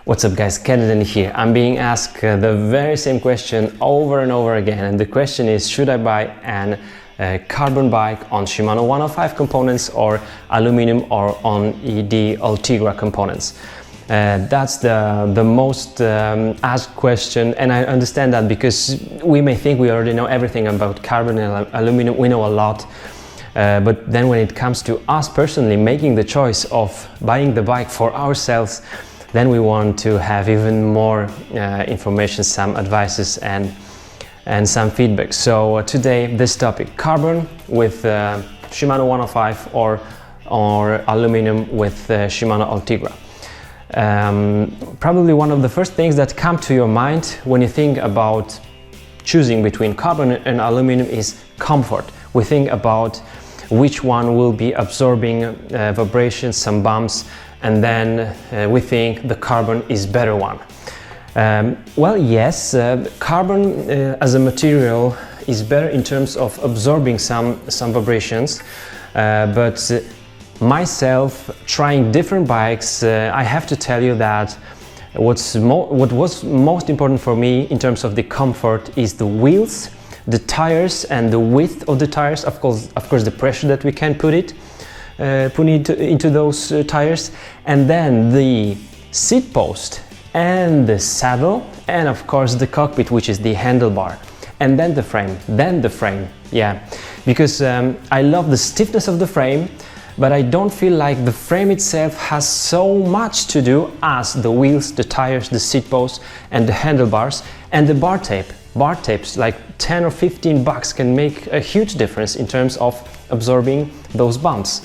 What's up guys, Kennedy here. I'm being asked the very same question over and over again, and the question is, should I buy an carbon bike on Shimano 105 components or aluminum or on the Ultegra components? That's the most asked question, and I understand that because we may think we already know everything about carbon and aluminum. We know a lot, but then when it comes to us personally making the choice of buying the bike for ourselves, then we want to have even more information, some advices and some feedback. So today this topic, carbon with Shimano 105 or aluminum with Shimano Ultegra. Probably one of the first things that come to your mind when you think about choosing between carbon and aluminum is comfort. We think about which one will be absorbing vibrations, some bumps, and then we think the carbon is better one. Well, yes, carbon as a material is better in terms of absorbing some vibrations, but myself trying different bikes, I have to tell you that what was most important for me in terms of the comfort is the wheels, the tires, and the width of the tires. Of course, the pressure that we can put into those tires, and then the seat post and the saddle, and of course the cockpit, which is the handlebar, and then the frame. Yeah, because I love the stiffness of the frame, but I don't feel like the frame itself has so much to do as the wheels, the tires, the seat post, and the handlebars, and the bar tape. Bar tapes, like 10 or 15 bucks, can make a huge difference in terms of absorbing those bumps.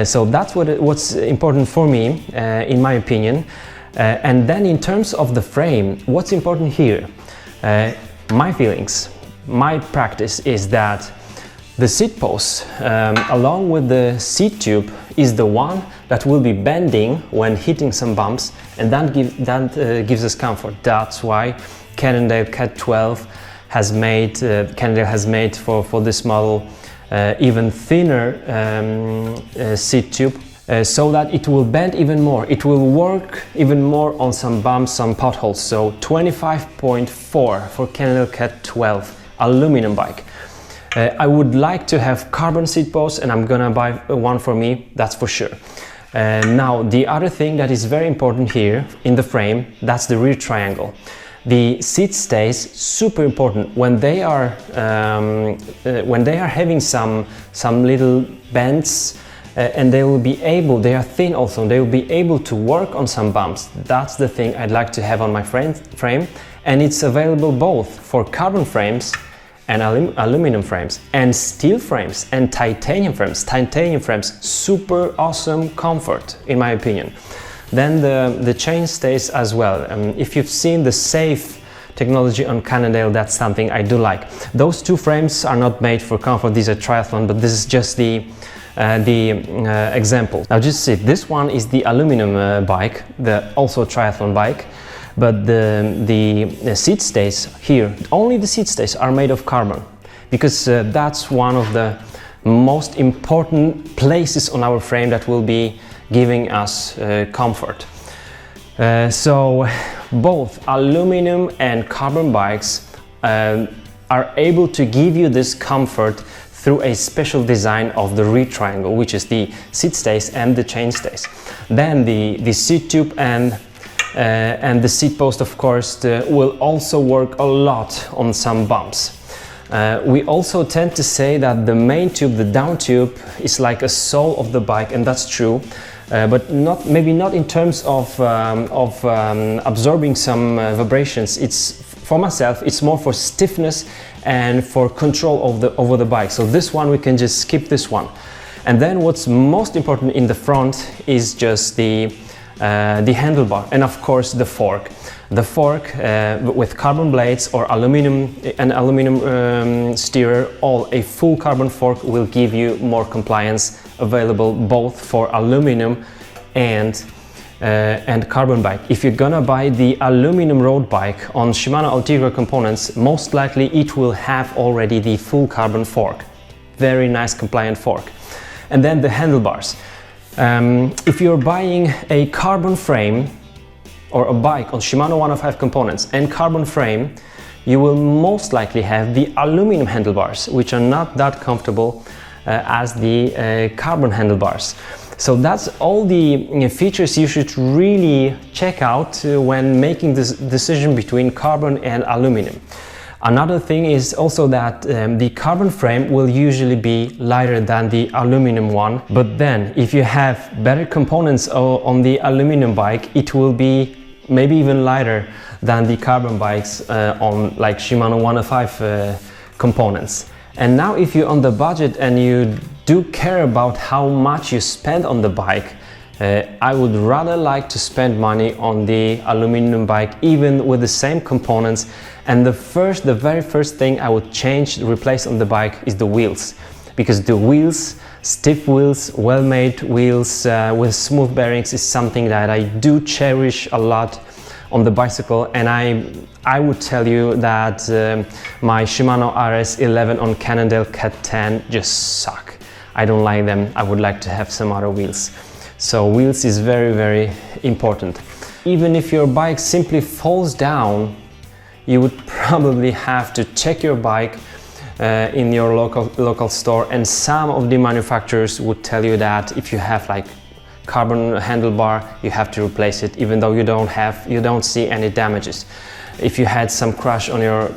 So that's what's important for me, in my opinion. And then in terms of the frame, what's important here? My feelings, my practice is that the seat post, along with the seat tube, is the one that will be bending when hitting some bumps, and that gives us comfort. That's why Cannondale Cat 12 has made, Cannondale has made for this model even thinner seat tube, so that it will bend even more. It will work even more on some bumps, some potholes. So 25.4 for Cannondale Cat 12 aluminum bike. I would like to have carbon seat posts, and I'm gonna buy one for me, that's for sure. Now, the other thing that is very important here in the frame, that's the rear triangle. The seat stays super important when they are having some little bends, and they are thin also, they will be able to work on some bumps. That's the thing I'd like to have on my frame, and it's available both for carbon frames and aluminum frames, and steel frames and titanium frames. Titanium frames, super awesome comfort in my opinion. Then the chain stays as well. If you've seen the safe technology on Cannondale, that's something I do like. Those two frames are not made for comfort, these are triathlon, but this is just the example. Now just see, this one is the aluminum bike, also triathlon bike, but the seat stays here, only the seat stays are made of carbon, because that's one of the most important places on our frame that will be giving us comfort. So both aluminum and carbon bikes are able to give you this comfort through a special design of the rear triangle, which is the seat stays and the chain stays. Then the seat tube and the seat post, of course, will also work a lot on some bumps. We also tend to say that the main tube, the down tube, is like a soul of the bike, and that's true, but maybe not in terms of absorbing some vibrations. It's, for myself, it's more for stiffness and for control over the bike. So this one we can just skip this one. And then what's most important in the front is just the handlebar, and of course the fork. The fork with carbon blades or aluminum steerer, a full carbon fork will give you more compliance, available both for aluminum and carbon bike. If you're gonna buy the aluminum road bike on Shimano Ultegra components, most likely it will have already the full carbon fork. Very nice compliant fork. And then the handlebars. If you're buying a carbon frame, or a bike on Shimano 105 components and carbon frame, you will most likely have the aluminum handlebars, which are not that comfortable as the carbon handlebars. So that's all the features you should really check out when making this decision between carbon and aluminum. Another thing is also that the carbon frame will usually be lighter than the aluminum one, but then if you have better components on the aluminum bike, it will be maybe even lighter than the carbon bikes on like Shimano 105 components. And now if you're on the budget and you do care about how much you spend on the bike, I would rather like to spend money on the aluminum bike even with the same components. And the very first thing I would replace on the bike is the wheels, because the wheels, stiff wheels, well-made wheels with smooth bearings is something that I do cherish a lot on the bicycle. And I would tell you that my Shimano RS11 on Cannondale Cat 10 just suck. I don't like them. I would like to have some other wheels. So wheels is very, very important. Even if your bike simply falls down, you would probably have to check your bike in your local store, and some of the manufacturers would tell you that if you have like carbon handlebar, you have to replace it, even though you don't see any damages. If you had some crash on your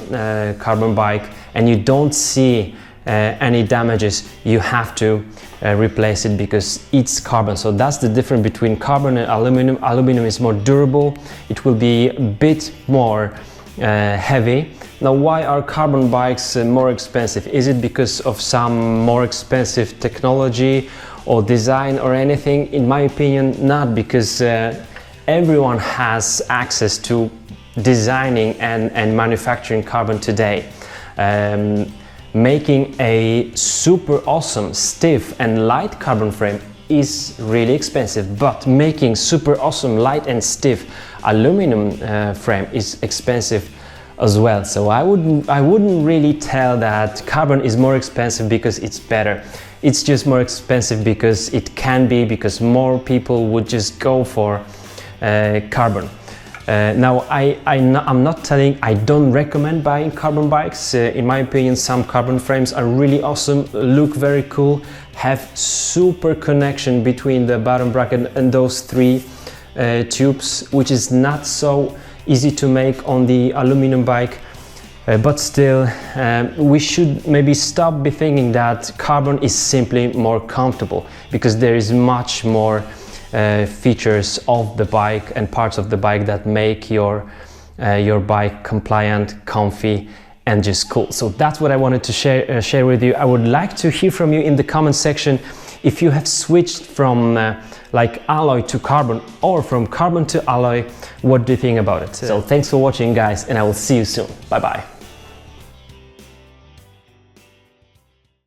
carbon bike and you don't see any damages, you have to replace it because it's carbon. So that's the difference between carbon and aluminum. Aluminum is more durable, it will be a bit more heavy. Now, why are carbon bikes more expensive? Is it because of some more expensive technology or design or anything? In my opinion, not, because everyone has access to designing and manufacturing carbon today. Making a super awesome, stiff and light carbon frame is really expensive, but making super awesome, light and stiff aluminum frame is expensive as well. So I wouldn't really tell that carbon is more expensive because it's better. It's just more expensive because it can be, because more people would just go for carbon. Now, I'm not telling I don't recommend buying carbon bikes. In my opinion, some carbon frames are really awesome, look very cool, have super connection between the bottom bracket and those three tubes, which is not so easy to make on the aluminum bike. But still, we should maybe stop be thinking that carbon is simply more comfortable, because there is much more features of the bike and parts of the bike that make your bike compliant, comfy and just cool. So that's what I wanted to share with you. I would like to hear from you in the comment section if you have switched from like alloy to carbon or from carbon to alloy. What do you think about it? So thanks for watching, guys, and I will see you soon. Bye bye.